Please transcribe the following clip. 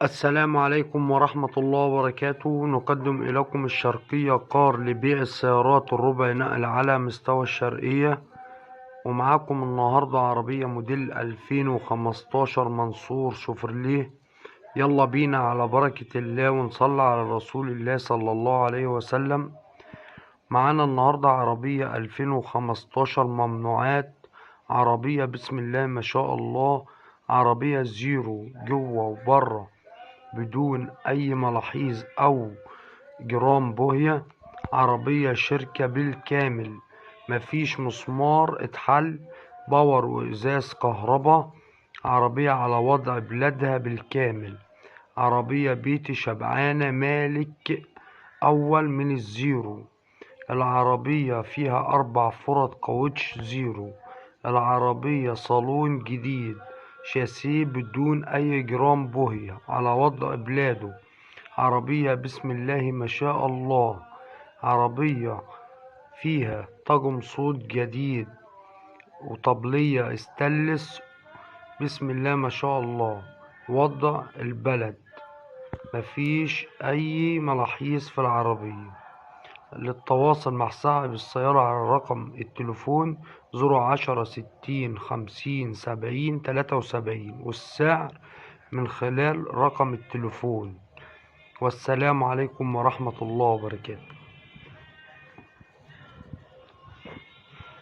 السلام عليكم ورحمة الله وبركاته. نقدم إليكم الشرقية كار لبيع السيارات الربع نقل على مستوى الشرقية. ومعاكم النهاردة عربية موديل 2015 منصور شوفرليه. يلا بينا على بركة الله ونصلي على رسول الله صلى الله عليه وسلم. معانا النهاردة عربية 2015 ممنوعات، عربية بسم الله ما شاء الله، عربية زيرو جوه وبره بدون اي ملاحظ او جرام بوهية. عربية شركة بالكامل، مفيش مسمار اتحل، باور وازاز كهرباء. عربية على وضع بلادها بالكامل، عربية بيتي شبعانة مالك اول من الزيرو. العربية فيها 4 فرد كاوتش زيرو. العربية صالون جديد، شاسيه بدون اي جرام بوهية، على وضع بلاده. عربية بسم الله ما شاء الله، عربية فيها طقم صوت جديد وطبلية استانلس، بسم الله ما شاء الله، وضع البلد، مفيش اي ملاحظ في العربية. للتواصل مع صاحب السيارة على رقم التليفون 010 60 50 70 73، والسعر من خلال رقم التليفون. والسلام عليكم ورحمة الله وبركاته.